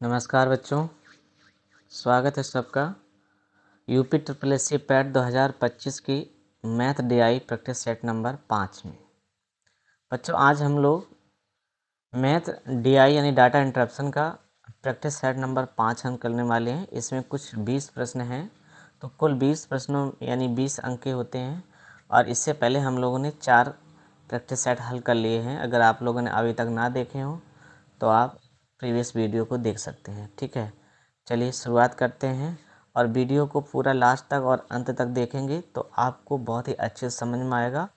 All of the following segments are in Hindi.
नमस्कार बच्चों, स्वागत है सबका UP triple S C PET 2025 की math DI practice set number 5 में। बच्चों आज हम लोग मैथ डीआई यानी डाटा इंटरप्शन का प्रैक्टिस सेट नंबर 5 हम करने वाले हैं। इसमें कुछ 20 प्रश्न हैं, तो कुल 20 प्रश्नों यानी 20 अंक के होते हैं। और इससे पहले हम लोगों ने 4 प्रैक्टिस सेट हल कर लिए हैं। अगर आप लोगों ने अभी तक ना देखे हों तो आप प्रीवियस वीडियो को देख सकते हैं। ठीक है, चलिए शुरुआत करते हैं। और वीडियो को पूरा लास्ट तक और अंत तक देखेंगे तो आपको बहुत ही अच्छे से समझ में आएगा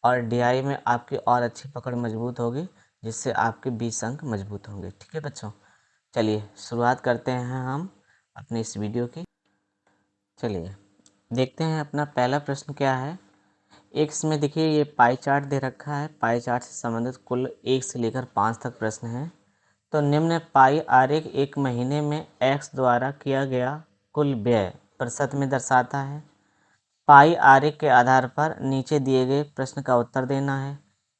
और डीआई में आपकी और अच्छी पकड़ मजबूत होगी, जिससे आपके 20 अंक मजबूत होंगे। ठीक है बच्चों, चलिए शुरुआत करते हैं हम अपने इस वीडियो की। चलिए देखते हैं अपना पहला प्रश्न क्या है। एक इसमें देखिए ये पाई चार्ट दे रखा है। पाई चार्ट से संबंधित कुल 1 से लेकर 5 तक प्रश्न हैं। तो निम्न पाई आरेख एक महीने में x द्वारा किया गया कुल व्यय प्रतिशत में दर्शाता है। पाई आरेख के आधार पर नीचे दिए गए प्रश्न का उत्तर देना है,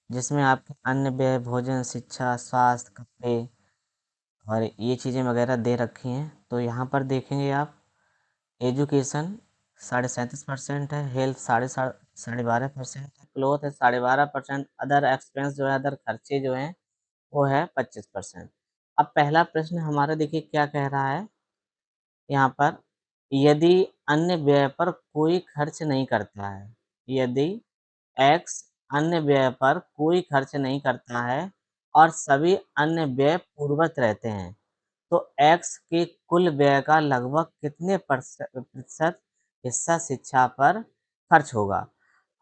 जिसमें आपके अन्य व्यय भोजन, शिक्षा, स्वास्थ्य, कपड़े और ये चीज़ें वगैरह दे रखी हैं। तो यहाँ पर देखेंगे आप, एजुकेशन 37.5% है, हेल्थ 12.5% है, क्लोथ है 12.5%, अदर एक्सपेंस जो है, अदर खर्चे जो हैं वो है 25%। अब पहला प्रश्न हमारा देखिए क्या कह रहा है यहाँ पर, यदि अन्य व्यय पर कोई खर्च नहीं करता है, यदि x अन्य व्यय पर कोई खर्च नहीं करता है और सभी अन्य व्यय पूर्ववत रहते हैं, तो x के कुल व्यय का लगभग कितने प्रतिशत हिस्सा शिक्षा पर खर्च होगा।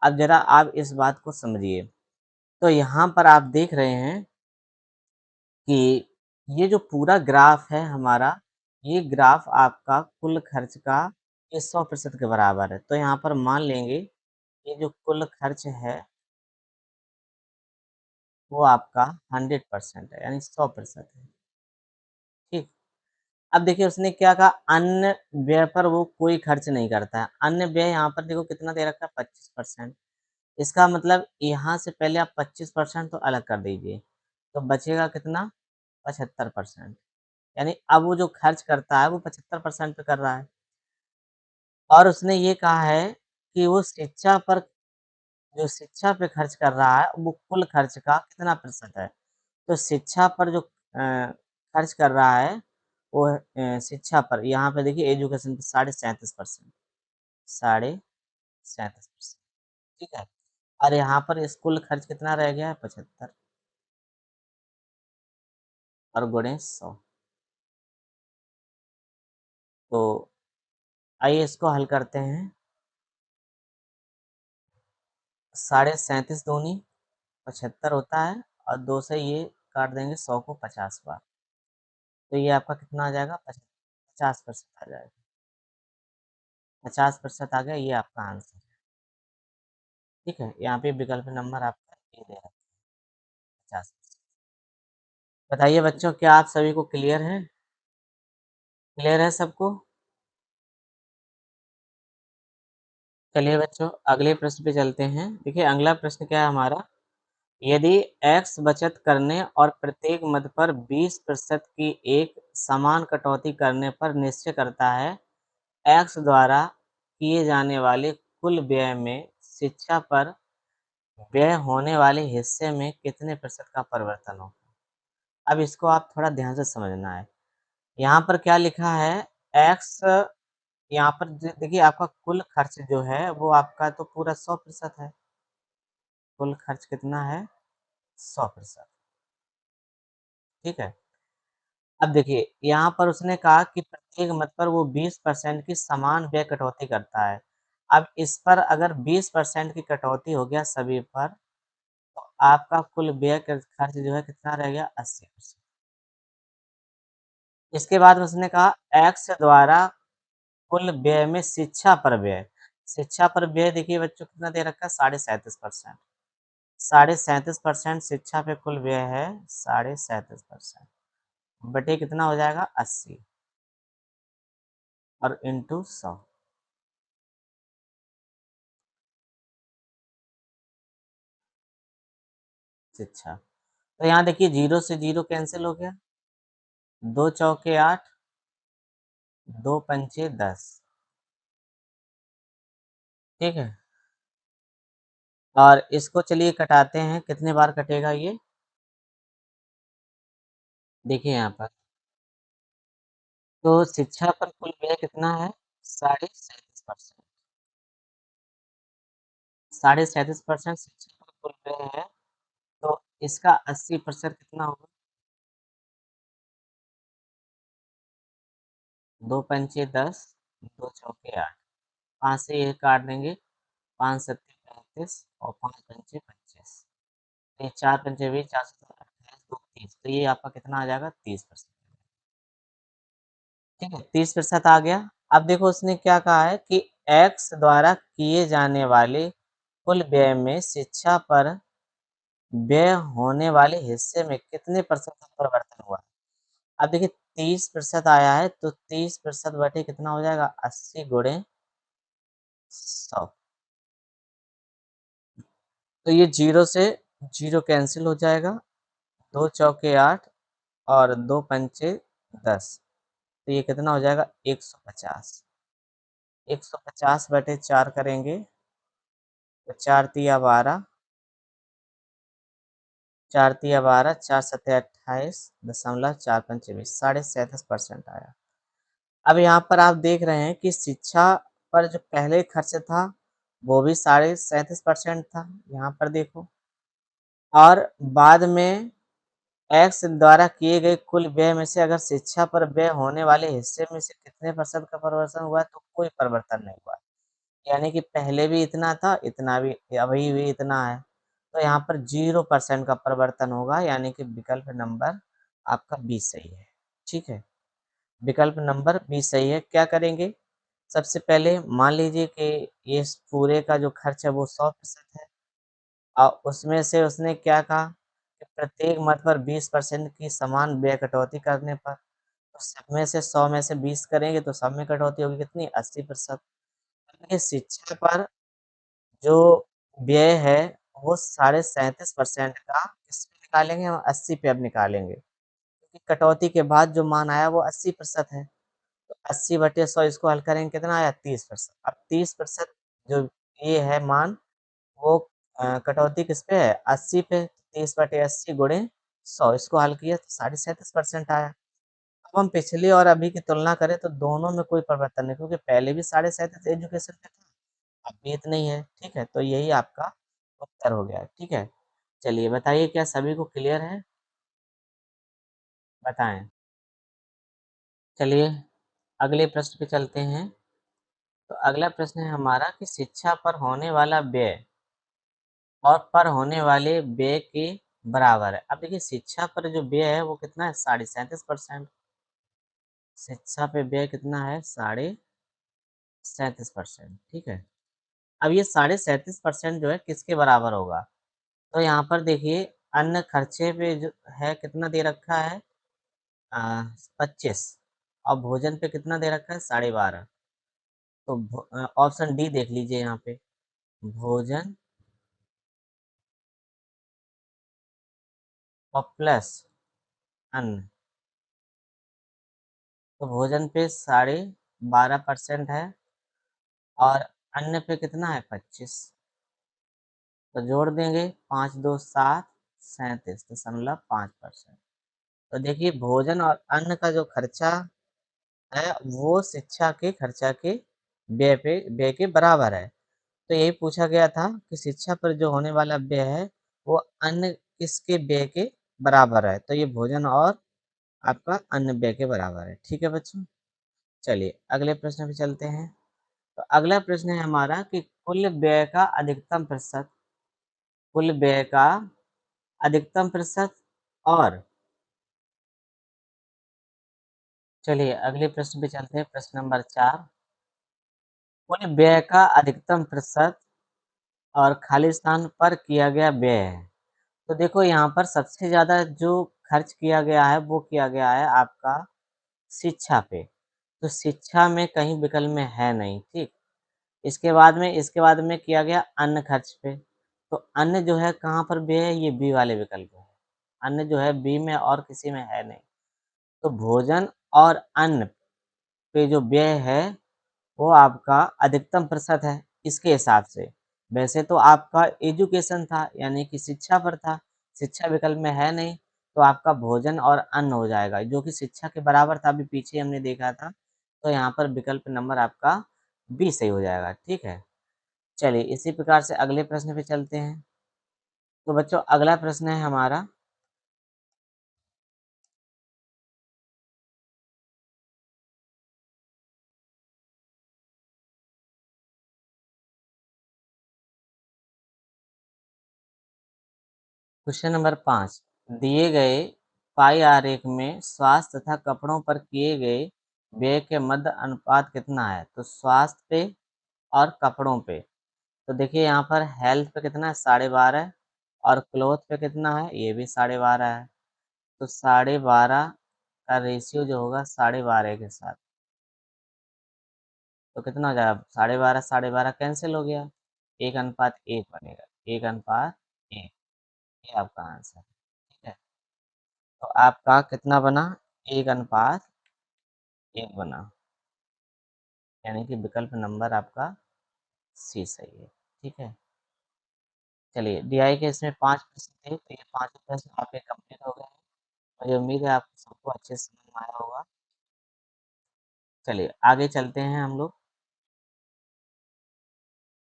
अब जरा आप इस बात को समझिए। तो यहाँ पर आप देख रहे हैं कि ये जो पूरा ग्राफ है हमारा, ये ग्राफ आपका कुल खर्च का ये 100% के बराबर है। तो यहाँ पर मान लेंगे ये जो कुल खर्च है वो आपका 100% है, यानी 100% है। ठीक। अब देखिए उसने क्या कहा, अन्य व्यय पर वो कोई खर्च नहीं करता है। अन्य व्यय यहाँ पर देखो कितना दे रखा है, 25%। इसका मतलब यहाँ से पहले आप 25% तो अलग कर दीजिए, तो बचेगा कितना, 75%। यानी अब वो जो खर्च करता है वो 75% पे कर रहा है। और उसने ये कहा है कि वो शिक्षा पर, जो शिक्षा पे खर्च कर रहा है वो कुल खर्च का कितना प्रतिशत है। तो शिक्षा पर जो खर्च कर रहा है वो शिक्षा पर, यहाँ पे देखिए एजुकेशन पे 37.5%, 37.5%। ठीक है। और यहाँ पर स्कूल खर्च कितना रह गया है, 75 और गुणे 100। तो आइए इसको हल करते हैं। 37.5 दूनी 75 होता है और 2 से ये काट देंगे 100 को 50 बार। तो ये आपका कितना आ जाएगा, 50% आ जाएगा। 50% आ गया, ये आपका आंसर है। ठीक है, यहाँ पे विकल्प नंबर आपका ए दे रखा है, 50%। बताइए बच्चों, क्या आप सभी को क्लियर है? क्लियर है सबको? चलिए बच्चों अगले प्रश्न पे चलते हैं। देखिए अगला प्रश्न क्या है हमारा, यदि x बचत करने और प्रत्येक मद पर 20% की एक समान कटौती करने पर निश्चय करता है, x द्वारा किए जाने वाले कुल व्यय में शिक्षा पर व्यय होने वाले हिस्से में कितने प्रतिशत का परिवर्तन हो। अब इसको आप थोड़ा ध्यान से समझना है। यहाँ पर क्या लिखा है, x, यहाँ पर देखिए आपका कुल खर्च जो है वो आपका तो पूरा 100% है। कुल खर्च कितना है, 100%। ठीक है। अब देखिए यहाँ पर उसने कहा कि प्रत्येक मद पर वो 20% की समान व्यय कटौती करता है। अब इस पर अगर 20% की कटौती हो गया सभी पर, तो आपका कुल व्यय खर्च जो है कितना रह गया, 80%। इसके बाद उसने कहा x द्वारा कुल व्यय में शिक्षा पर व्यय। शिक्षा पर व्यय देखिए बच्चों कितना दे रखा है, 37.5%। 37.5% शिक्षा पे कुल व्यय है, 37.5% बटे कितना हो जाएगा, 80 और इंटू 100। शिक्षा, तो यहाँ देखिए 0 से 0 कैंसिल हो गया, दो चौके 8, दो पंचे 10। ठीक है, और इसको चलिए कटाते हैं, कितने बार कटेगा ये? देखिए यहाँ पर, तो शिक्षा पर कुल व्यय कितना है? 37.5%। 37.5% शिक्षा पर कुल व्यय है, तो इसका 80% कितना होगा? दो पंचे 10, दो चौके 8, 5 से ये काट देंगे, 5 सत्ते 35 और 5 पंचे 25। ये 4 पंचे 20, 4 सत्ते 28, 2 30, तो ये आपका कितना आ जाएगा? 30%। ठीक है, 30% आ गया। अब देखो उसने क्या कहा है कि x द्वारा किए जाने वाले कुल व्यय में शिक्षा पर व्यय होने वाले हिस्से में कितने परसेंट का परिवर्तन हुआ? अब देखिए 30% आया है, तो 30% बटे कितना हो जाएगा? 80 गुणे 100। तो ये 0 से 0 कैंसिल हो जाएगा, 2 चौके 8 और 2 पंचे 10, तो ये कितना हो जाएगा? 150। 150 बटे 4 करेंगे, तो 4 तिया 12, 4 तिया 12, 4 सत्ते 28.4 साढ़े 37% आया। अब यहाँ पर आप देख रहे हैं कि शिक्षा पर जो पहले खर्च था, वो भी 37.5% था, यहाँ पर देखो। और बाद में एक्स द्वारा किए गए कुल व्यय में से अगर शिक्षा पर व्यय होने वाले हिस्से में से कितने % का परिवर्तन हुआ, तो कोई परिवर्तन नहीं हुआ। यानी कि पहले भी इतना था, इतना भी, अभी भी इतना है। तो यहाँ पर 0% का परिवर्तन होगा, यानी कि विकल्प नंबर आपका बी सही है। ठीक है, विकल्प नंबर बी सही है। क्या करेंगे? सबसे पहले मान लीजिए कि इस पूरे का जो खर्च है वो 100% है, और उसमें से उसने क्या कहा कि प्रत्येक मद पर 20% की समान व्यय कटौती करने पर, तो सब में से 100 में से 20 करेंगे तो सब में कटौती होगी कितनी? 80%। ये शिक्षा पर जो व्यय है वो 37.5% का किसमें निकालेंगे? हम 80 पे अब निकालेंगे, क्योंकि कटौती के बाद जो मान आया वो 80% है। तो 80 बटे 100 इसको हल करेंगे, कितना आया? 30%। अब 30% जो ये है मान, वो कटौती किस पे है? 80 पे। 30 बटे 80 गुणे 100, इसको हल किया तो 37.5% आया। अब हम पिछली और अभी की तुलना करें तो दोनों में कोई परिवर्तन नहीं, क्योंकि पहले भी 37.5 एजुकेशन पे था, अब भी इतना ही है। ठीक है, तो यही आपका उत्तर हो गया। ठीक है, चलिए बताइए, क्या सभी को क्लियर है? बताएं। चलिए अगले प्रश्न पे चलते हैं। तो अगला प्रश्न है हमारा कि शिक्षा पर होने वाला व्यय और पर होने वाले व्यय के बराबर है। अब देखिए शिक्षा पर जो व्यय है वो कितना है? 37.5%। शिक्षा पे व्यय कितना है? 37.5%। ठीक है, अब ये 37.5% जो है किसके बराबर होगा? तो यहाँ पर देखिए अन्य खर्चे पे जो है कितना दे रखा है? 25, और भोजन पे कितना दे रखा है? 12.5। तो ऑप्शन डी देख लीजिए यहाँ पे, भोजन और प्लस अन्न। तो भोजन पे 12.5% है, और अन्न पे कितना है? 25। तो जोड़ देंगे, 5 2 7, 37.5%। तो देखिए भोजन और अन्न का जो खर्चा है वो शिक्षा के खर्चा के व्यय के बराबर है। तो यही पूछा गया था कि शिक्षा पर जो होने वाला व्यय है वो अन्य किसके व्यय के बराबर है? तो ये भोजन और आपका अन्न व्यय के बराबर है। ठीक है बच्चों, चलिए अगले प्रश्न पे चलते हैं। तो अगला प्रश्न है हमारा कि कुल व्यय का अधिकतम प्रतिशत, कुल व्यय का अधिकतम प्रतिशत, और चलिए अगले प्रश्न पे चलते हैं, प्रश्न नंबर 4। कुल व्यय का अधिकतम प्रतिशत और खाली स्थान पर किया गया व्यय है। तो देखो यहाँ पर सबसे ज़्यादा जो खर्च किया गया है वो किया गया है आपका शिक्षा पे। तो शिक्षा में कहीं विकल्प में है नहीं, ठीक। इसके बाद में किया गया अन्य खर्च पे। तो अन्य जो है कहाँ पर व्यय है? ये बी वाले विकल्प में है। अन्य जो है बी में और किसी में है नहीं। तो भोजन और अन्न पे जो व्यय है वो आपका अधिकतम प्रतिशत है इसके हिसाब से। वैसे तो आपका एजुकेशन था यानी कि शिक्षा पर था, शिक्षा विकल्प में है नहीं, तो आपका भोजन और अन्न हो जाएगा जो कि शिक्षा के बराबर था, अभी पीछे हमने देखा था। तो यहाँ पर विकल्प नंबर आपका बी सही हो जाएगा, ठीक है। चलिए इसी प्रकार से अगले प्रश्न पे चलते हैं। तो बच्चों अगला प्रश्न है हमारा, क्वेश्चन नंबर 5, दिए गए पाई आरेख में स्वास्थ्य तथा कपड़ों पर किए गए व्यय के मध्य अनुपात कितना है? तो स्वास्थ्य पे और कपड़ों पे। तो देखिए यहाँ पर हेल्थ पे कितना है? 12.5 और क्लॉथ पे कितना है? ये भी 12.5 है। तो 12.5 का रेशियो जो होगा 12.5 के साथ, तो कितना हो जाएगा? 12.5 कैंसिल हो गया, 1:1 बनेगा, 1:1। ये आपका आंसर है, ठीक है। तो आपका कितना बना? 1:1 बना, यानी कि विकल्प नंबर आपका सी सही है, ठीक है। चलिए डीआई के इसमें 5 प्रश्न थे, तो ये 5 प्रश्न आपके कंप्लीट हो गए हैं। मुझे उम्मीद है आपको सबको अच्छे से समझ में आया होगा। चलिए आगे चलते हैं हम लोग।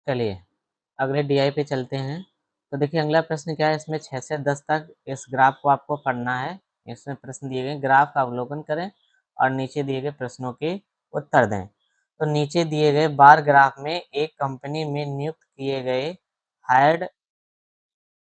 चलिए अगले डीआई पे चलते हैं। तो देखिए अगला प्रश्न क्या है, इसमें 6 से 10 तक इस ग्राफ को आपको पढ़ना है। इसमें प्रश्न दिए गए, ग्राफ का अवलोकन करें और नीचे दिए गए प्रश्नों के उत्तर दें। तो नीचे दिए गए बार ग्राफ में एक कंपनी में नियुक्त किए गए हायर्ड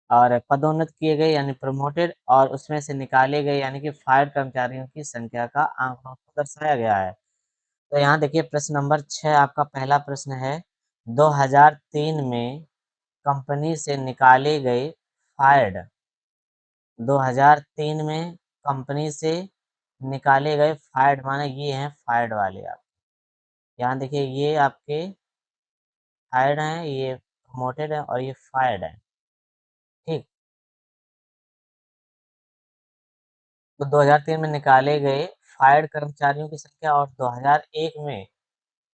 और पदोन्नत किए गए यानी प्रमोटेड और उसमें से निकाले गए यानी कि फायर्ड कर्मचारियों की संख्या का आंकड़ों को दर्शाया गया है। तो यहाँ देखिए प्रश्न नंबर 6 आपका पहला प्रश्न है, 2003 में कंपनी से निकाले गए फायर्ड, 2003 में कंपनी से निकाले गए फायर्ड माने ये हैं फायर्ड वाले। आप यहाँ देखिए ये आपके हायर्ड हैं, ये प्रमोटेड है और ये फायर्ड है, ठीक। तो 2003 में निकाले गए फायर्ड कर्मचारियों की संख्या और 2001 में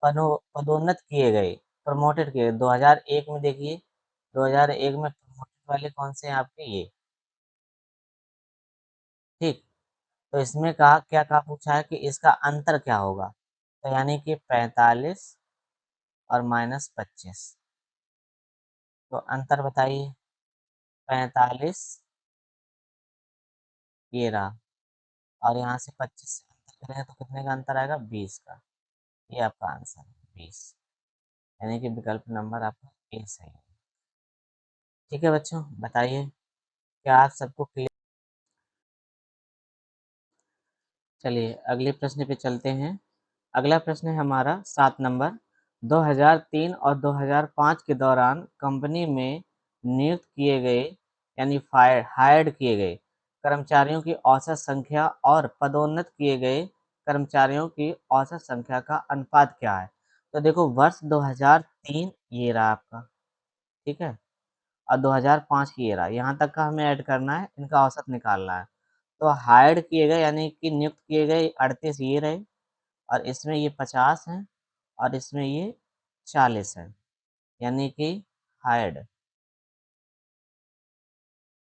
पदोन्नत किए गए, प्रमोटेड किए गए। 2001 में देखिए, 2001 में प्रमोटेड वाले कौन से हैं आपके? ये, ठीक। तो इसमें कहा क्या, कहा पूछा है कि इसका अंतर क्या होगा? तो यानी कि 45 और -25। तो अंतर बताइए। 45 ये रहा और यहाँ से 25 से अंतर करेंगे तो कितने का अंतर आएगा? 20 का। ये आपका आंसर है 20, यानी कि विकल्प नंबर आपका ए सही है। ठीक है बच्चों, बताइए क्या आप सबको क्लियर? चलिए अगले प्रश्न पे चलते हैं। अगला प्रश्न है हमारा 7 नंबर, 2003 और 2005 के दौरान कंपनी में नियुक्त किए गए यानी हायर्ड किए गए कर्मचारियों की औसत संख्या और पदोन्नत किए गए कर्मचारियों की औसत संख्या का अनुपात क्या है? तो देखो वर्ष 2003 ये रहा आपका, ठीक है, और 2005 की ये रहा, यहाँ तक का हमें ऐड करना है, इनका औसत निकालना है। तो हायर्ड किए गए यानी कि नियुक्त किए गए 38 ये रहे और इसमें ये 50 हैं और इसमें ये 40 हैं, यानी कि हायर्ड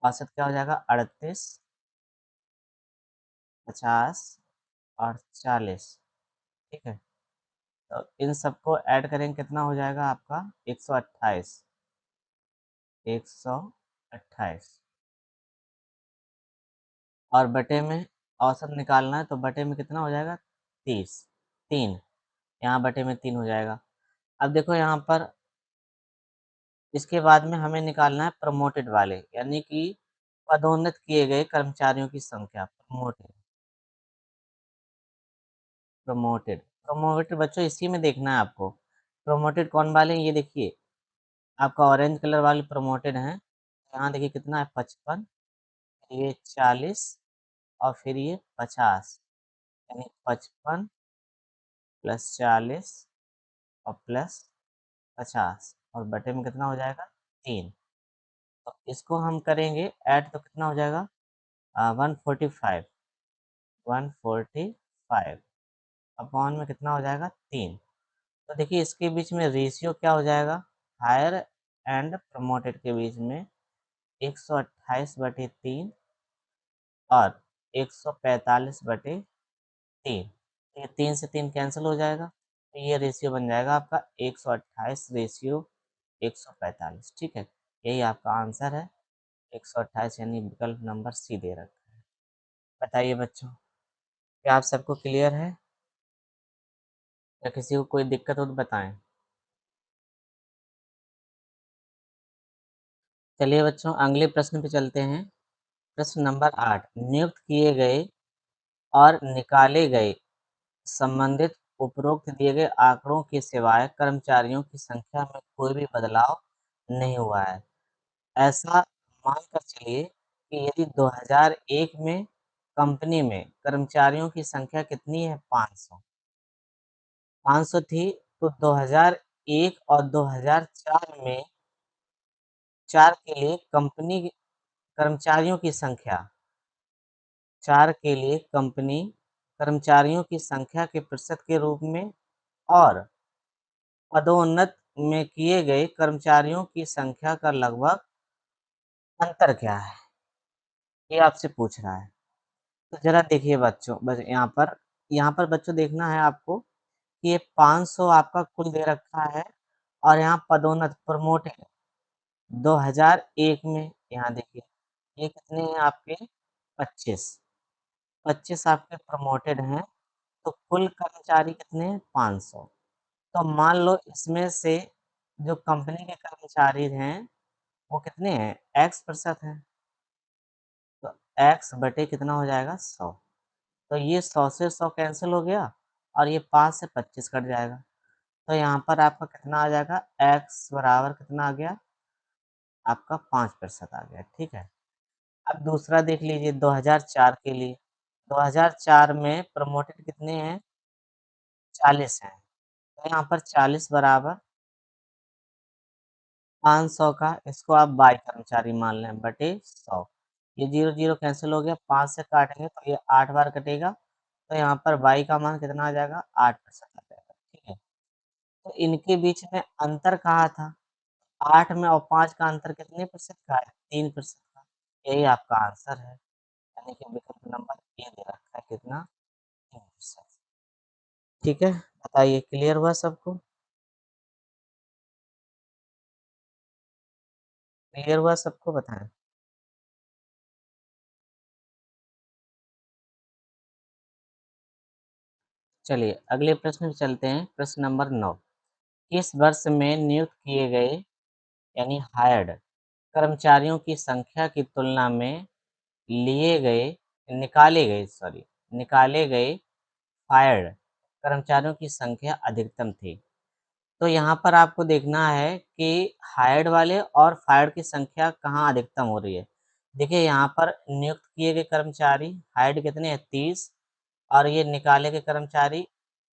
औसत क्या हो जाएगा? 38, 50 और 40, ठीक है। तो इन सबको ऐड करेंगे कितना हो जाएगा आपका? 128, 128 और बटे में औसत निकालना है तो बटे में कितना हो जाएगा? 30, 3, यहाँ बटे में 3 हो जाएगा। अब देखो यहाँ पर इसके बाद में हमें निकालना है प्रमोटेड वाले यानी कि पदोन्नत किए गए कर्मचारियों की संख्या। प्रमोटेड प्रमोटेड बच्चों इसी में देखना है आपको। प्रमोटेड कौन वाले हैं? ये देखिए आपका ऑरेंज कलर वाले प्रमोटेड हैं। यहाँ देखिए कितना है? 55, ये 40 और फिर ये 50, यानी 55 प्लस 40 और प्लस 50 और बटे में कितना हो जाएगा? 3। तो इसको हम करेंगे ऐड तो कितना हो जाएगा? 145, 145 अपॉन में कितना हो जाएगा 3। तो देखिए इसके बीच में रेशियो क्या हो जाएगा, हायर एंड प्रमोटेड के बीच में 128/3 और 145/3। ये 3 से 3 कैंसिल हो जाएगा, तो ये रेशियो बन जाएगा आपका 128 रेशियो 145। ठीक है, यही आपका आंसर है 128, यानी विकल्प नंबर सी दे रखा है। बताइए बच्चों, क्या आप सबको क्लियर है या किसी को कोई दिक्कत हो तो बताएं। चलिए बच्चों अगले प्रश्न पे चलते हैं। प्रश्न नंबर 8, नियुक्त किए गए और निकाले गए संबंधित उपरोक्त दिए गए आंकड़ों के सिवाय कर्मचारियों की संख्या में कोई भी बदलाव नहीं हुआ है। ऐसा मानकर चलिए कि यदि 2001 में कंपनी में कर्मचारियों की संख्या कितनी है, 500। 500 थी, तो 2001 और 2004 में 4 के लिए कंपनी कर्मचारियों की संख्या 4 के लिए कंपनी कर्मचारियों की संख्या के प्रतिशत के रूप में और पदोन्नत में किए गए कर्मचारियों की संख्या का लगभग अंतर क्या है? ये आपसे पूछ रहा है। तो ज़रा देखिए बच्चों, बस यहाँ पर बच्चों देखना है आपको कि ये 500 आपका कुल दे रखा है और यहाँ पदोन्नत प्रमोटेड 2001 में, यहाँ देखिए ये कितने हैं आपके 25, 25 आपके प्रमोटेड हैं, तो कुल कर्मचारी कितने हैं 500। तो मान लो इसमें से जो कंपनी के कर्मचारी हैं वो कितने हैं, x% हैं, तो x बटे कितना हो जाएगा 100। तो ये 100 से 100 कैंसिल हो गया और ये 5 से 25 कट जाएगा। तो यहाँ पर आपका कितना आ जाएगा, x बराबर कितना आ गया आपका 5% आ गया। ठीक है, अब दूसरा देख लीजिए 2004 के लिए। 2004 में प्रमोटेड कितने हैं, 40 हैं। तो यहाँ पर 40 बराबर 500 का, इसको आप बाई कर्मचारी मान लें, बटे 100। ये 0 0 कैंसिल हो गया, 5 से काटेंगे तो ये 8 बार कटेगा, तो यहाँ पर बाई का मान कितना आ जाएगा, 8% आ जाएगा। ठीक है, तो इनके बीच में अंतर कहाँ था, 8 में और 5 का अंतर कितने प्रतिशत का है, 3% का। यही आपका आंसर है, यानी कि विकल्प नंबर ए दे रखा है कितना, 3%। ठीक है, बताइए क्लियर हुआ सबको, क्लियर हुआ सबको, बताएं। चलिए अगले प्रश्न पे चलते हैं। प्रश्न नंबर 9, किस वर्ष में नियुक्त किए गए यानी हायर्ड कर्मचारियों की संख्या की तुलना में लिए गए निकाले गए फायर्ड कर्मचारियों की संख्या अधिकतम थी? तो यहाँ पर आपको देखना है कि हायर्ड वाले और फायर्ड की संख्या कहाँ अधिकतम हो रही है। देखिए यहाँ पर नियुक्त किए गए कर्मचारी हायर्ड कितने हैं, 30, और ये निकाले गए कर्मचारी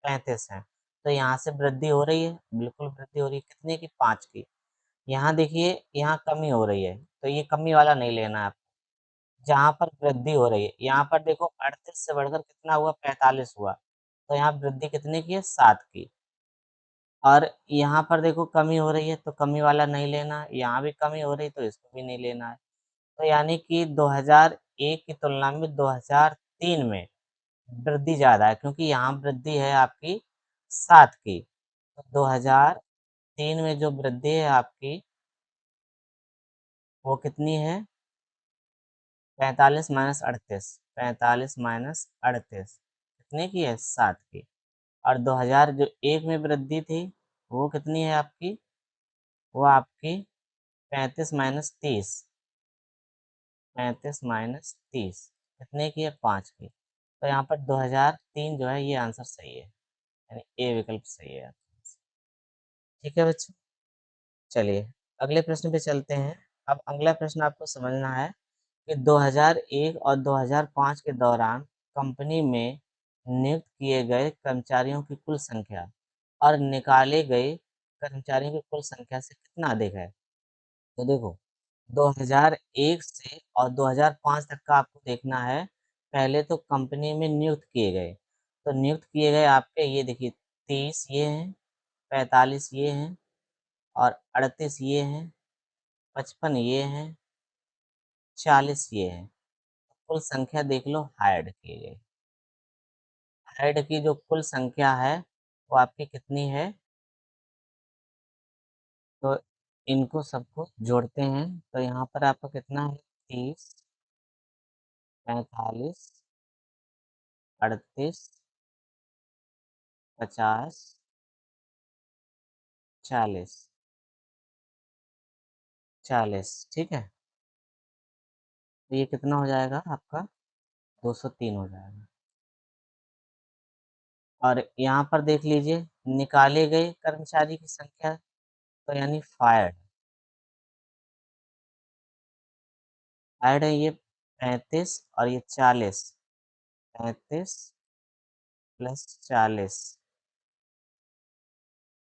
35 हैं। तो यहाँ से वृद्धि हो रही है, बिल्कुल वृद्धि हो रही है, कितने की, 5 की। यहाँ देखिए यहाँ कमी हो रही है, तो ये कमी वाला नहीं लेना है आपको। जहाँ पर वृद्धि हो रही है, यहाँ पर देखो 38 से बढ़कर कितना हुआ, 45 हुआ। तो यहाँ वृद्धि कितने की है, 7 की। और यहाँ पर देखो कमी हो रही है, तो कमी वाला नहीं लेना है, यहाँ भी कमी हो रही है तो इसको भी नहीं लेना है। तो यानी कि 2001 की तुलना में 2003 में वृद्धि ज़्यादा है, क्योंकि यहाँ वृद्धि है आपकी 7 की। तो 2003 में जो वृद्धि है आपकी वो कितनी है, 45 माइनस 38, 45 माइनस 38 कितने की है, 7 की। और 2001 में वृद्धि थी वो कितनी है आपकी, वो आपकी 35 माइनस 30, 35 माइनस 30 कितने की है, 5 की। तो यहाँ पर 2003 जो है ये आंसर सही है, यानी ए विकल्प सही है। ठीक है बच्चों, चलिए अगले प्रश्न पे चलते हैं। अब अगला प्रश्न आपको समझना है कि 2001 और 2005 के दौरान कंपनी में नियुक्त किए गए कर्मचारियों की कुल संख्या और निकाले गए कर्मचारियों की कुल संख्या से कितना अधिक है। तो देखो 2001 से और 2005 तक का आपको देखना है पहले तो कंपनी में नियुक्त किए गए, तो नियुक्त किए गए आपके ये देखिए 30 ये हैं, 45 ये हैं और 38 ये हैं, 55 ये हैं, 40 ये हैं। कुल संख्या देख लो हायर्ड किए गए। हायर्ड की जो कुल संख्या है, वो आपकी कितनी है? तो इनको सबको जोड़ते हैं, तो यहाँ पर आपका कितना है? 30, 45, 38, 50, 40, 40 ठीक है? तो ये कितना हो जाएगा आपका? 203 हो जाएगा। और यहाँ पर देख लीजिए निकाले गए कर्मचारी की संख्या, तो यानी फायर्ड, फायर्ड है ये 35 और ये 40, 35 प्लस 40,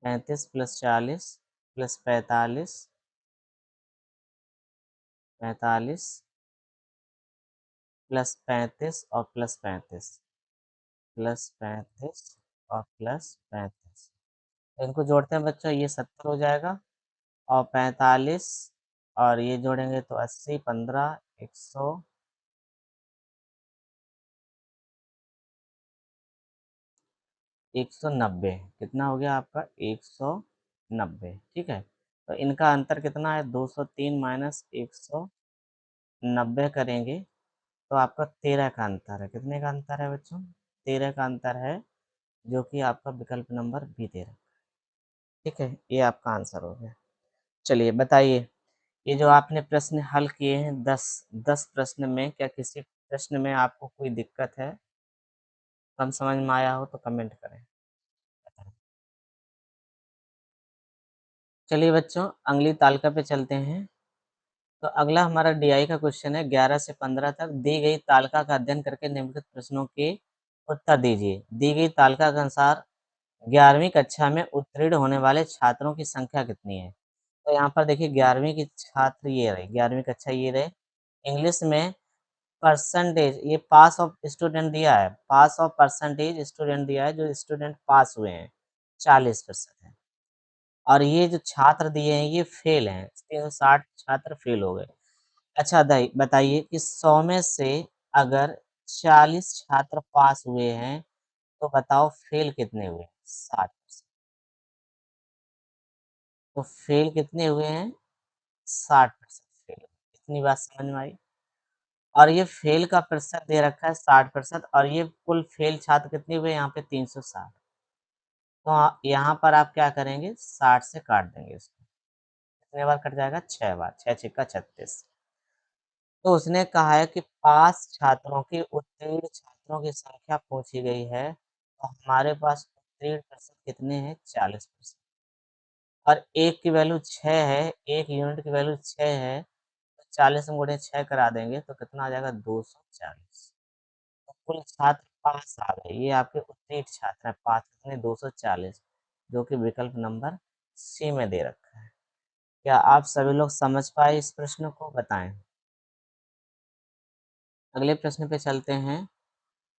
35 प्लस 40 प्लस 45, 45 प्लस 35 और प्लस 35, प्लस 35 और प्लस 35। इनको जोड़ते हैं बच्चों, ये 70 हो जाएगा और 45 और ये जोड़ेंगे तो 80, 15, 100, 190। कितना हो गया आपका? 190 ठीक है। तो इनका अंतर कितना है? 203 माइनस 190 करेंगे तो आपका 13 का अंतर है। कितने का अंतर है बच्चों? 13 का अंतर है, जो कि आपका विकल्प नंबर बी 13। ठीक है, ये आपका आंसर हो गया। चलिए बताइए, ये जो आपने प्रश्न हल किए हैं 10 प्रश्न में, क्या किसी प्रश्न में आपको कोई दिक्कत है? कम समझ में आया हो तो कमेंट करें। चलिए बच्चों, अगली तालिका पे चलते हैं। तो अगला हमारा डीआई का क्वेश्चन है, 11 से 15 तक दी गई तालिका का अध्ययन करके निम्नलिखित प्रश्नों के उत्तर दीजिए। दी गई तालिका के अनुसार 11वीं कक्षा में उत्तीर्ण होने वाले छात्रों की संख्या कितनी है? तो यहाँ पर देखिए 11वीं की छात्र ये रहे, 11वीं कक्षा ये रहे। इंग्लिश में परसेंटेज, ये पास ऑफ स्टूडेंट दिया है, पास ऑफ परसेंटेज स्टूडेंट दिया है, जो स्टूडेंट पास हुए हैं 40% है। और ये जो छात्र दिए हैं ये फेल हैं, 360 छात्र फेल हो गए। अच्छा बताइए कि 100 में से अगर 40 छात्र पास हुए हैं, तो बताओ फेल कितने हुए? 60%। तो फेल कितने हुए हैं? 60% फेल हुए। इतनी बात समझ में आई? और ये फेल का प्रतिशत दे रखा है 60%, और ये कुल फेल छात्र कितने हुए यहाँ पे? 360। तो यहाँ पर आप क्या करेंगे? 60 से काट देंगे इसको। कितने बार कट जाएगा? 6 बार, 6 छिक्का 36। तो उसने कहा है कि पास छात्रों की उत्तीर्ण छात्रों की संख्या पूछी गई है, तो हमारे पास उत्तीर्ण प्रतिशत कितने हैं? 40%। और एक की वैल्यू 6 है, एक यूनिट की वैल्यू 6 है, तो 40 में गुणे 6 करा देंगे तो कितना आ जाएगा? 240। तो कुल छात्र पास आ गए, ये आपके उत्तीर्ण छात्र हैं, पास कितने? 240, जो कि विकल्प नंबर सी में दे रखा है। क्या आप सभी लोग समझ पाए इस प्रश्न को? बताएं। अगले प्रश्न पे चलते हैं।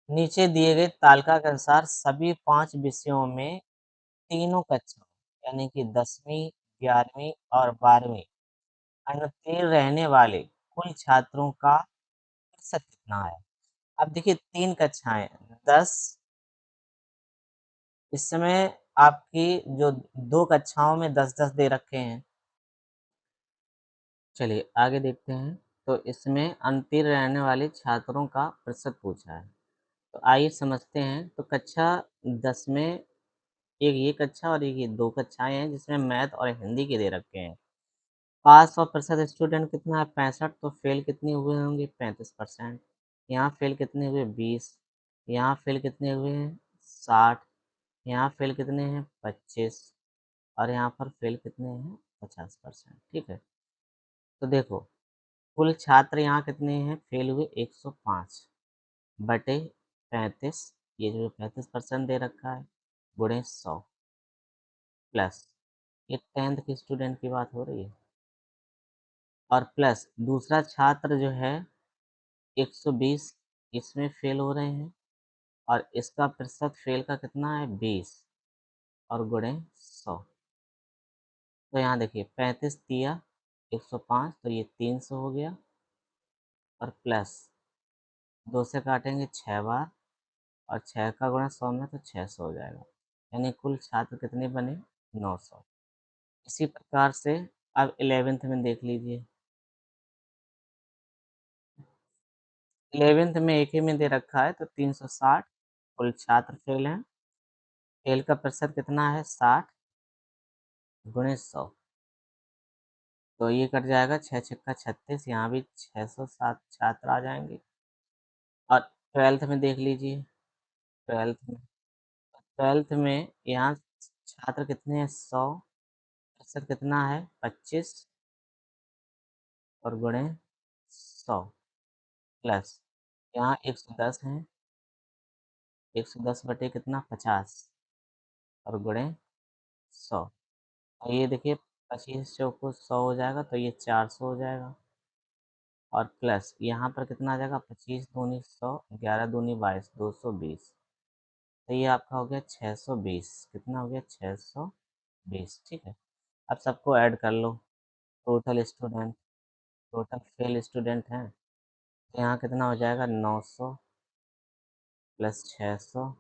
नीचे दिए गए तालिका के अनुसार सभी 5 विषयों में तीनों कक्षाओं यानी कि 10वीं, 11वीं और 12वीं अनुत्तीर्ण रहने वाले कुल छात्रों का प्रतिशत कितना है? अब देखिए 3 कक्षाएँ 10, इस समय आपकी जो 2 कक्षाओं में 10-10 दे रखे हैं। चलिए आगे देखते हैं। तो इसमें अनुत्तीर्ण रहने वाले छात्रों का प्रतिशत पूछा है। तो आइए समझते हैं। तो कक्षा 10 में एक ये कक्षा और एक ये 2 कक्षाएँ हैं, जिसमें मैथ और हिंदी के दे रखे हैं। पास और प्रतिशत स्टूडेंट कितना है? 65। तो फेल कितने हुए होंगे? 35%। यहाँ फेल कितने हुए? 20। यहाँ फेल कितने हुए हैं? 60। यहाँ फेल कितने हैं? 25। और यहाँ पर फेल कितने हैं? 50%। ठीक है। तो देखो कुल छात्र यहाँ कितने हैं? फेल हुए 105 बटे 35, ये जो 35% दे रखा है, गुणे 100 प्लस ये 10th के स्टूडेंट की बात हो रही है, और प्लस दूसरा छात्र जो है 120, इसमें फेल हो रहे हैं और इसका प्रतिशत फेल का कितना है 20 और गुणे 100। तो यहाँ देखिए 35 तिया 105 तो ये 300 हो गया और प्लस 2 से काटेंगे 6 बार और 6 का गुणा 100 में तो 600 हो जाएगा। यानी कुल छात्र कितने बने 900। इसी प्रकार से अब 11th में देख लीजिए। 11th में एक ही में दे रखा है तो 360 कुल छात्र फेल हैं। फेल का प्रतिशत कितना है 60 गुणे 100 तो ये कट जाएगा 6 छक्का 36 यहाँ भी 607 छात्र आ जाएंगे। और 12th में देख लीजिए। 12th में यहाँ छात्र कितने हैं 100 प्रतिशत कितना है 25 और गुणे 100 प्लस यहाँ 110 है 110 बटे कितना 50 और गुणे 100 और ये देखिए 25 चौको 100 हो जाएगा तो ये 400 हो जाएगा और प्लस यहाँ पर कितना आ जाएगा 25 दूनी 100 11 दूनी 22 220 तो ये आपका हो गया 620 कितना हो गया 620 ठीक है। अब सबको ऐड कर लो। Total student total fail student हैं तो यहाँ कितना हो जाएगा 900 प्लस 600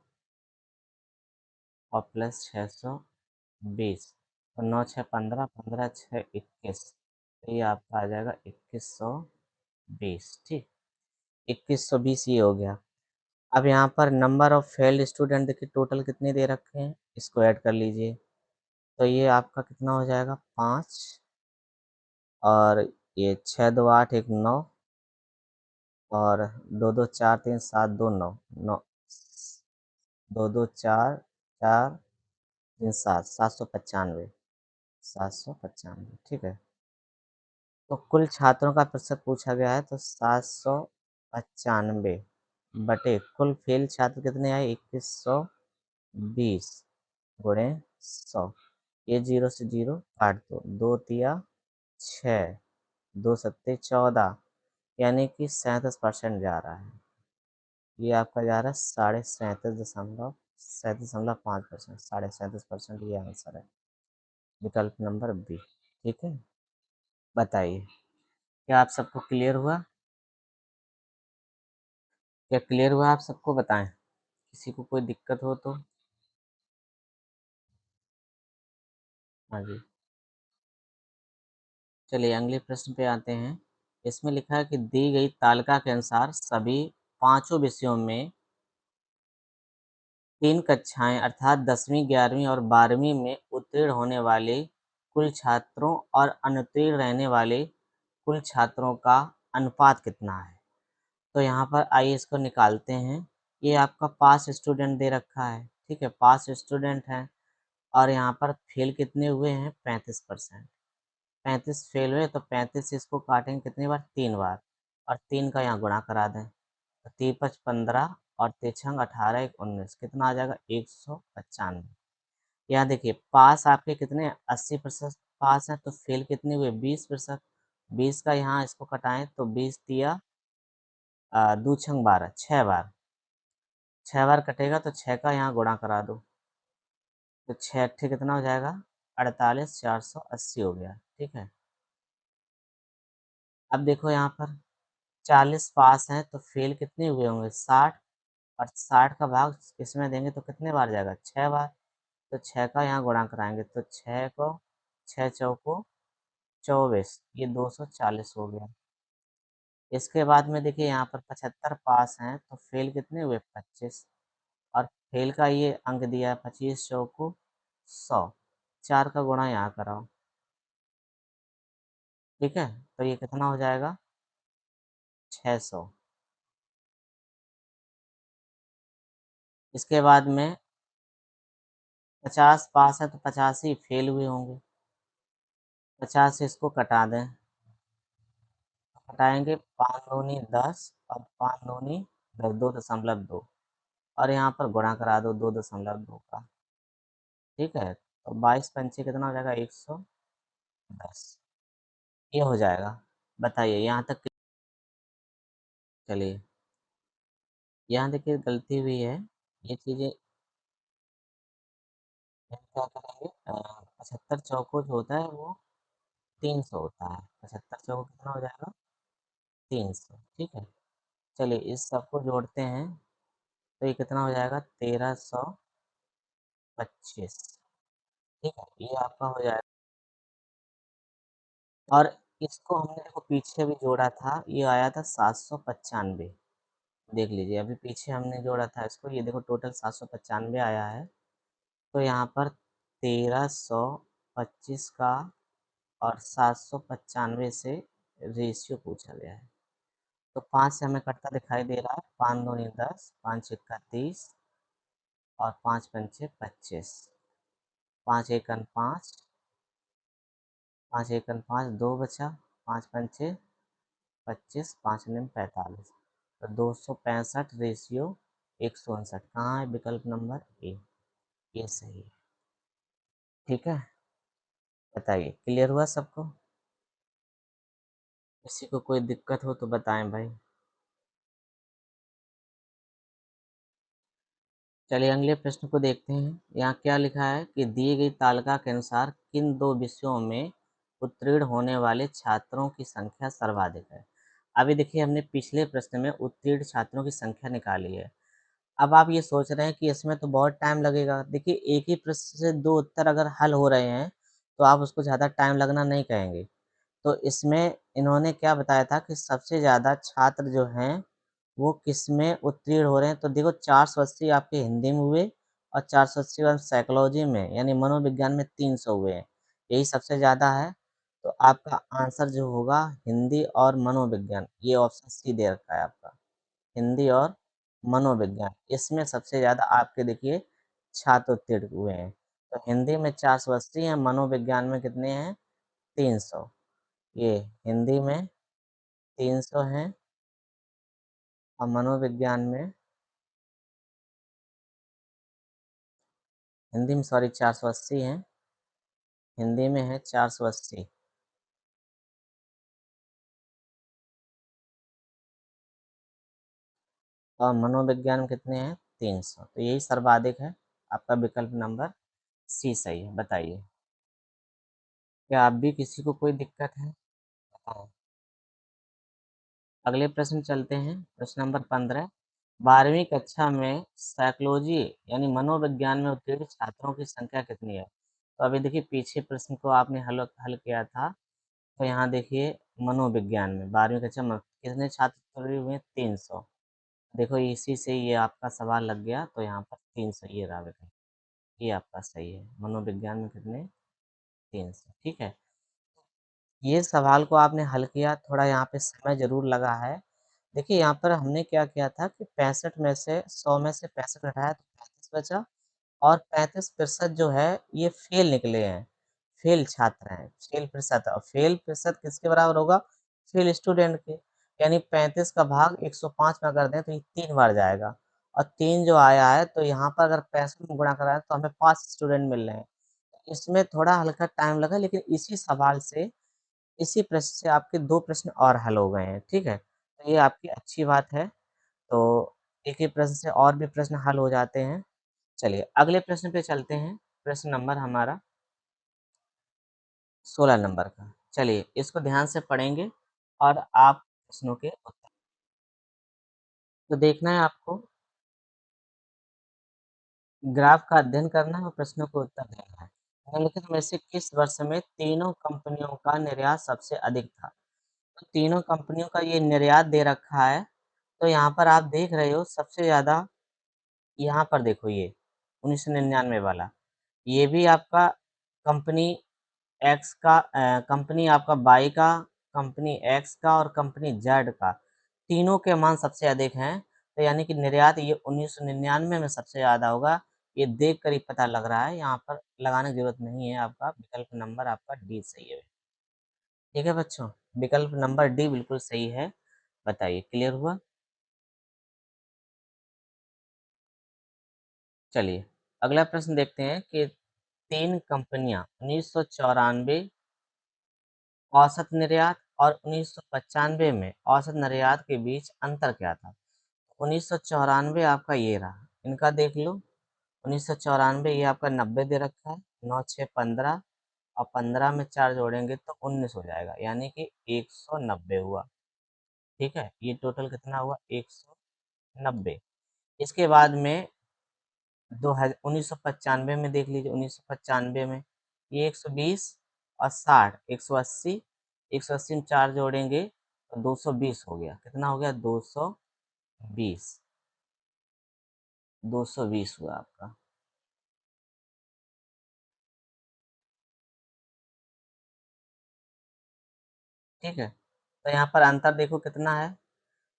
और प्लस 620 तो 9 6 15 15 6 21 तो ये आपका आ जाएगा 2120 ठीक। 2120 ये हो गया। अब यहाँ पर नंबर ऑफ फेल्ड स्टूडेंट देखिए टोटल कितने दे रखे हैं इसको ऐड कर लीजिए तो ये आपका कितना हो जाएगा 5 और ये 6 2 8 1 9 और 2 2 4 3 7 2 9 9 2 2 4 4 3 7 795 795 ठीक है। तो कुल छात्रों का प्रतिशत पूछा गया है तो 795 बटे कुल फेल छात्र कितने आए 2120 गुणे 100 ये 0 से 0 काट दो 2 तिया 6 2 सत्ते 14 यानी कि 37% जा रहा है। ये आपका जा रहा है 37.5% 37.5% ये आंसर है विकल्प नंबर बी ठीक है। बताइए क्या आप सबको क्लियर हुआ। क्या क्लियर हुआ आप सबको बताएं किसी को कोई दिक्कत हो तो। हाँ जी चलिए अगले प्रश्न पे आते हैं। इसमें लिखा है कि दी गई तालिका के अनुसार सभी पांचों विषयों में 3 कक्षाएं अर्थात 10वीं 11वीं और 12वीं में उत्तीर्ण होने वाले कुल छात्रों और अनुत्तीर्ण रहने वाले कुल छात्रों का अनुपात कितना है। तो यहाँ पर आइए इसको निकालते हैं। ये आपका पास स्टूडेंट दे रखा है ठीक है पास स्टूडेंट है और यहाँ पर फेल कितने हुए हैं 35%। 35 फेल हुए तो 35 से इसको काटेंगे कितनी बार 3 बार और 3 का यहाँ गुणा करा दें तो 3 5 15 और 3 18 1 19 कितना आ जाएगा 195। यहाँ देखिए पास आपके कितने 80% पास है तो फेल कितने हुए 20%। 20 का यहाँ इसको कटाएं तो 20 दिया 2 छंग 12 6 बार 6 बार कटेगा तो 6 का यहाँ गुणा करा दो तो 6 अट्ठे कितना हो जाएगा 48 480 हो गया ठीक है। अब देखो यहाँ पर 40 पास हैं तो फेल कितने हुए होंगे 60 और 60 का भाग इसमें देंगे तो कितने बार जाएगा 6 बार तो 6 का यहाँ गुणा कराएंगे तो 6 को 6 चौको 24 ये 240 हो गया। इसके बाद में देखिए यहाँ पर 75 पास हैं तो फेल कितने हुए 25 और फेल का ये अंक दिया है 25 चौको 100 4 का गुणा यहाँ कराओ ठीक है तो ये कितना हो जाएगा 600। इसके बाद में 50 पास है तो 50 ही फेल हुए होंगे 50 से इसको कटा दें हटाएंगे 5 दूनी 10 और 5 दूनी 10 2.2 और यहाँ पर गुणा करा दो 2.2 का ठीक है तो 22 पंचे कितना हो जाएगा 110 ये हो जाएगा। बताइए यहाँ तक चलिए यहाँ देखिए गलती हुई है, ये चीज़ें क्या करेंगे 75 चौको जो होता है वो 300 होता है, 75 चौको कितना हो जाएगा 300, ठीक है। चलिए इस सबको जोड़ते हैं, तो ये कितना हो जाएगा 1325, ठीक है, ये आपका हो जाएगा। और इसको हमने देखो पीछे भी जोड़ा था, ये आया था 795, देख लीजिए अभी पीछे हमने जोड़ा था इसको, ये देखो टोटल 795 आया है। तो यहाँ पर 1325 का और 795 से रेशियो पूछा गया है। तो 5 से हमें कटता दिखाई दे रहा है, 5 दूनी 10, 5 छक्का 30 और 5 पंचे 25, 5 एकन 5, 5 एकन 5, 2 बचा, 5 पंचे 25, 5 निम 45, तो 265 रेशियो 159, कहाँ है विकल्प नंबर ए, ये सही है, ठीक है। बताइए क्लियर हुआ सबको? किसी को कोई दिक्कत हो तो बताएं भाई। चलिए अगले प्रश्न को देखते हैं। यहाँ क्या लिखा है कि दी गई तालिका के अनुसार किन दो विषयों में उत्तीर्ण होने वाले छात्रों की संख्या सर्वाधिक है। अभी देखिए हमने पिछले प्रश्न में उत्तीर्ण छात्रों की संख्या निकाली है। अब आप ये सोच रहे हैं कि इसमें तो बहुत टाइम लगेगा। देखिए एक ही प्रश्न से दो उत्तर अगर हल हो रहे हैं तो आप उसको ज़्यादा टाइम लगना नहीं कहेंगे। तो इसमें इन्होंने क्या बताया था कि सबसे ज़्यादा छात्र जो हैं वो किसमें उत्तीर्ण हो रहे हैं, तो देखो 480 आपके हिंदी में हुए और 480 और साइकोलॉजी में यानी मनोविज्ञान में 300 हुए हैं, यही सबसे ज़्यादा है। तो आपका आंसर जो होगा हिंदी और मनोविज्ञान, ये ऑप्शन सी दे रखा है आपका, हिंदी और मनोविज्ञान, इसमें सबसे ज़्यादा आपके देखिए छात्र उत्तीर्ण हुए हैं। तो हिंदी में 480 हैं, मनोविज्ञान में कितने हैं 300, ये हिंदी में 300 हैं और मनोविज्ञान में, हिंदी में सॉरी 480 हैं, हिंदी में है 480 और मनोविज्ञान में कितने हैं 300, तो यही सर्वाधिक है। आपका विकल्प नंबर सी सही है। बताइए क्या आप भी किसी को कोई दिक्कत है? बताएं। अगले प्रश्न चलते हैं, प्रश्न नंबर 15। 12वीं कक्षा में साइकोलॉजी यानी मनोविज्ञान में उत्तीर्ण छात्रों की संख्या कितनी है? तो अभी देखिए पीछे प्रश्न को आपने हल हल किया था, तो यहाँ देखिए मनोविज्ञान में 12वीं कक्षा में कितने छात्र उत्तीर्ण हुए 300, देखो इसी से ये आपका सवाल लग गया, तो यहाँ पर 300 ये रहा विकल्प, ये आपका सही है, मनोविज्ञान में कितने 300, ठीक है। ये सवाल को आपने हल किया, थोड़ा यहाँ पे समय ज़रूर लगा है। देखिए यहाँ पर हमने क्या किया था कि 65 में से 100 में से 65 घटाया तो 35 बचा और 35% जो है ये फेल निकले हैं, फेल छात्र हैं, फेल प्रतिशत, और फेल प्रतिशत किसके बराबर होगा? फेल स्टूडेंट के। यानी 35 का भाग 105 में अगर दें तो ये 3 बार जाएगा और 3 जो आया है तो यहाँ पर अगर 65 में गुणा कराएँ तो हमें 5 स्टूडेंट मिल रहे हैं। इसमें थोड़ा हल्का टाइम लगा, लेकिन इसी सवाल से, इसी प्रश्न से आपके 2 प्रश्न और हल हो गए हैं, ठीक है? तो ये आपकी अच्छी बात है। तो एक ही प्रश्न से और भी प्रश्न हल हो जाते हैं। चलिए अगले प्रश्न पे चलते हैं। प्रश्न नंबर हमारा 16 नंबर का। चलिए इसको ध्यान से पढ़ेंगे और आप प्रश्नों के उत्तर, तो देखना है आपको, ग्राफ का अध्ययन करना है और प्रश्नों को उत्तर देना है। निम्नलिखित में से किस वर्ष में तीनों कंपनियों का निर्यात सबसे अधिक था? तो तीनों कंपनियों का ये निर्यात दे रखा है। तो यहाँ पर आप देख रहे हो सबसे ज़्यादा, यहाँ पर देखो ये 1999 वाला, ये भी आपका कंपनी एक्स का, कंपनी आपका वाई का, कंपनी एक्स का और कंपनी जेड का, तीनों के मान सबसे अधिक हैं। तो यानी कि निर्यात ये 1999 में सबसे ज़्यादा होगा। ये देख कर ही पता लग रहा है, यहाँ पर लगाने की ज़रूरत नहीं है, आपका विकल्प नंबर आपका डी सही है। ठीक है बच्चों, विकल्प नंबर डी बिल्कुल सही है। बताइए क्लियर हुआ? चलिए अगला प्रश्न देखते हैं कि 3 कंपनियाँ 1994 औसत निर्यात और 1995 में औसत निर्यात के बीच अंतर क्या था? 1994 आपका ये रहा, इनका देख लो। 1994 ये आपका 90 दे रखा है, 9 6 15 और 15 में 4 जोड़ेंगे तो 19 हो जाएगा, यानी कि 190 हुआ। ठीक है, ये टोटल कितना हुआ? 190। इसके बाद में 1995 में देख लीजिए, 1995 में ये 120 और 60, 180, 180 में 4 जोड़ेंगे तो 220 हो गया। कितना हो गया? 220, 220 हुआ आपका। ठीक है, तो यहाँ पर अंतर देखो कितना है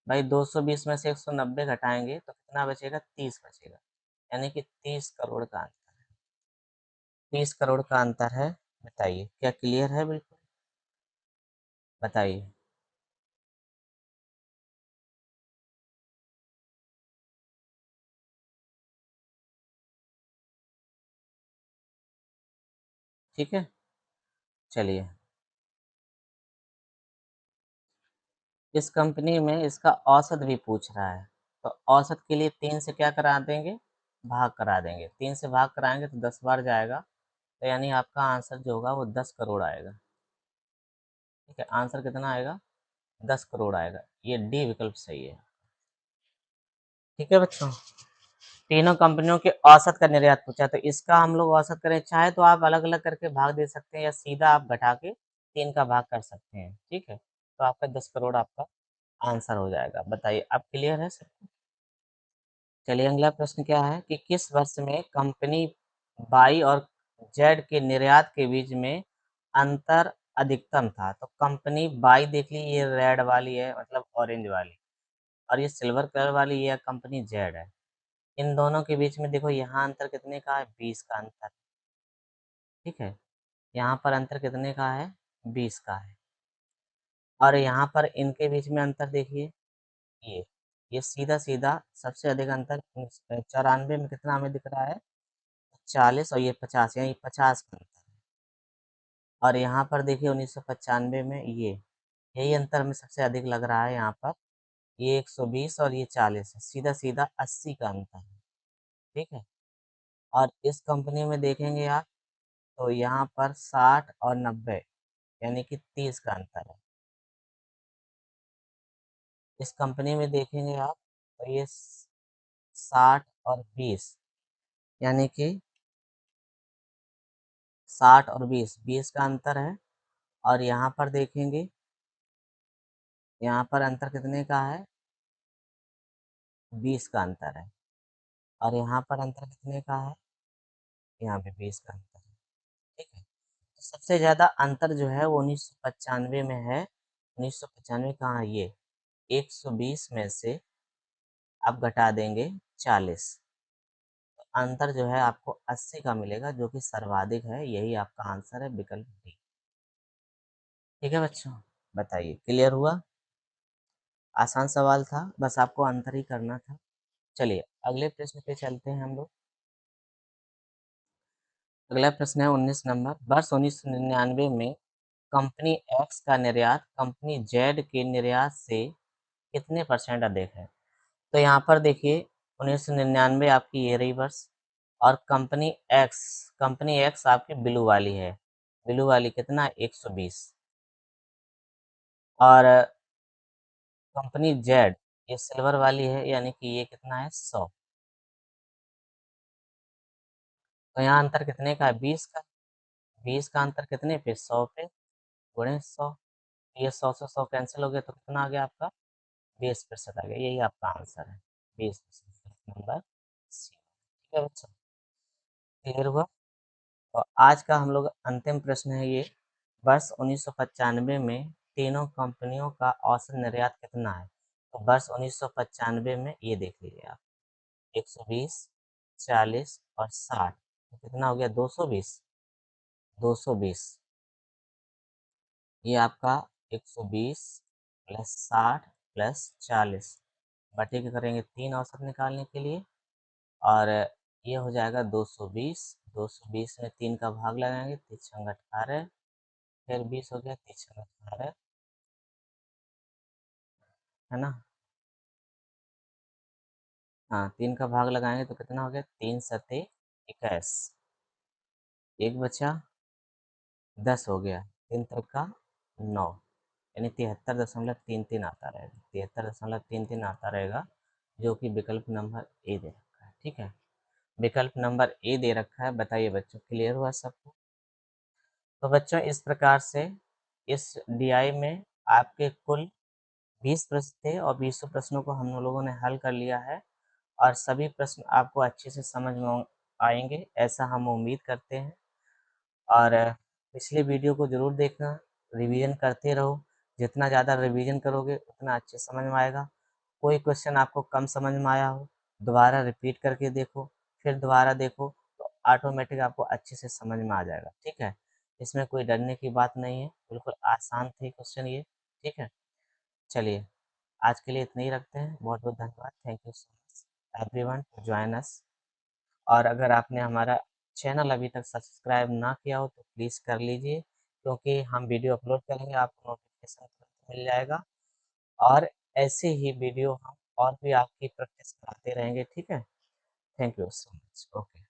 भाई। 220 में से 190 घटाएंगे तो कितना बचेगा? 30 बचेगा, यानी कि 30 करोड़ का अंतर है। 30 करोड़ का अंतर है। बताइए, क्या क्लियर है? बिल्कुल बताइए। ठीक है, चलिए। इस कंपनी में इसका औसत भी पूछ रहा है, तो औसत के लिए 3 से क्या करा देंगे? भाग करा देंगे। 3 से भाग कराएंगे तो 10 बार जाएगा, तो यानी आपका आंसर जो होगा वो 10 करोड़ आएगा। ठीक है, आंसर कितना आएगा? 10 करोड़ आएगा। ये डी विकल्प सही है। ठीक है बच्चों, तीनों कंपनियों के औसत का निर्यात पूछा, तो इसका हम लोग औसत करें, चाहे तो आप अलग अलग करके भाग दे सकते हैं या सीधा आप घटा के 3 का भाग कर सकते हैं। ठीक है, तो आपका 10 करोड़ आपका आंसर हो जाएगा। बताइए, अब क्लियर है सब? चलिए, अगला प्रश्न क्या है कि किस वर्ष में कंपनी बाई और जेड के निर्यात के बीच में अंतर अधिकतम था? तो कंपनी बाई देख ली, ये रेड वाली है, मतलब ऑरेंज वाली, और ये सिल्वर कलर वाली ये कंपनी जेड है। इन दोनों के बीच में देखो, यहाँ अंतर कितने का है? 20 का अंतर। ठीक है, यहाँ पर अंतर कितने का है? 20 का है। और यहाँ पर इनके बीच में अंतर देखिए, ये ये सीधा सीधा सबसे अधिक अंतर 94 में कितना हमें दिख रहा है? 40, और ये 50, यानी 50 का अंतर है। और यहाँ पर देखिए 1995 में ये यही अंतर हमें सबसे अधिक लग रहा है यहाँ पर। ये 120 और ये 40 है, सीधा सीधा 80 का अंतर है। ठीक है, और इस कंपनी में देखेंगे आप तो यहाँ पर 60 और 90, यानी कि 30 का अंतर है। इस कंपनी में देखेंगे आप तो ये 60 और 20, यानी कि 60 और 20, 20 का अंतर है। और यहाँ पर देखेंगे, यहाँ पर अंतर कितने का है? 20 का अंतर है। और यहाँ पर अंतर कितने का है? यहाँ पे 20 का अंतर है। ठीक है, तो सबसे ज़्यादा अंतर जो है वो 1995 में है। 1995 कहाँ है? ये 120 में से आप घटा देंगे 40, तो अंतर जो है आपको 80 का मिलेगा, जो कि सर्वाधिक है। यही आपका आंसर है, विकल्प डी। ठीक है बच्चों, बताइए, क्लियर हुआ? आसान सवाल था, बस आपको अंतर ही करना था। चलिए, अगले प्रश्न पे चलते हैं हम लोग। अगला प्रश्न है 19 नंबर। वर्ष 1999 में कंपनी एक्स का निर्यात कंपनी जेड के निर्यात से कितने परसेंट अधिक है? तो यहाँ पर देखिए, 1999 आपकी ये रही वर्ष, और कंपनी एक्स आपकी ब्लू वाली है। ब्लू वाली कितना? 120। और कंपनी जेड ये सिल्वर वाली है, यानी कि ये कितना है? 100। तो यहाँ अंतर कितने का है? 20 का। 20 का अंतर कितने पे? 100 पे, गुणे 100। ये 100 से 100 कैंसिल हो गया, तो कितना आ गया आपका? 20% आ गया। यही आपका आंसर है, 20%। Number C. ठीक है बच्चों, क्लियर हुआ? और आज का हम लोग अंतिम प्रश्न है ये। वर्ष 1995 में तीनों कंपनियों का औसत निर्यात कितना है? तो वर्ष 1995 में ये देख लीजिए आप, 120, 40 और 60, तो कितना हो गया? 220। 220, ये आपका 120 प्लस 60 प्लस 40 बटे के करेंगे 3 औसत निकालने के लिए, और ये हो जाएगा 220। 220 में 3 का भाग लगाएंगे, 3 छंग 18, फिर 20 हो गया, 3 छंग 18, है ना? हाँ, 3 का भाग लगाएंगे तो कितना हो गया, 3 सते 21, एक बचा 10 हो गया, 3 का 9, यानी 73.33 आता रहेगा, 73.33 आता रहेगा, जो कि विकल्प नंबर ए दे रखा है। ठीक है, विकल्प नंबर ए दे रखा है। बताइए बच्चों, क्लियर हुआ सबको? तो बच्चों इस प्रकार से इस डीआई में आपके कुल 20 प्रश्न थे और 20 प्रश्नों को हम लोगों ने हल कर लिया है और सभी प्रश्न आपको अच्छे से समझ में आएंगे, ऐसा हम उम्मीद करते हैं। और पिछले वीडियो को ज़रूर देखना, रिवीजन करते रहो, जितना ज़्यादा रिवीजन करोगे उतना अच्छे समझ में आएगा। कोई क्वेश्चन आपको कम समझ में आया हो, दोबारा रिपीट करके देखो, फिर दोबारा देखो, तो ऑटोमेटिक आपको अच्छे से समझ में आ जाएगा। ठीक है, इसमें कोई डरने की बात नहीं है, बिल्कुल आसान थे क्वेश्चन ये। ठीक है, चलिए आज के लिए इतना ही रखते हैं। बहुत बहुत धन्यवाद। Thank you so much everyone to join us. और अगर आपने हमारा चैनल अभी तक सब्सक्राइब ना किया हो तो प्लीज़ कर लीजिए, क्योंकि हम वीडियो अपलोड करेंगे आपको नोटिफिकेशन तुरंत मिल जाएगा। और ऐसे ही वीडियो हम और भी आपकी प्रैक्टिस कराते रहेंगे। ठीक है, thank you so much. Okay.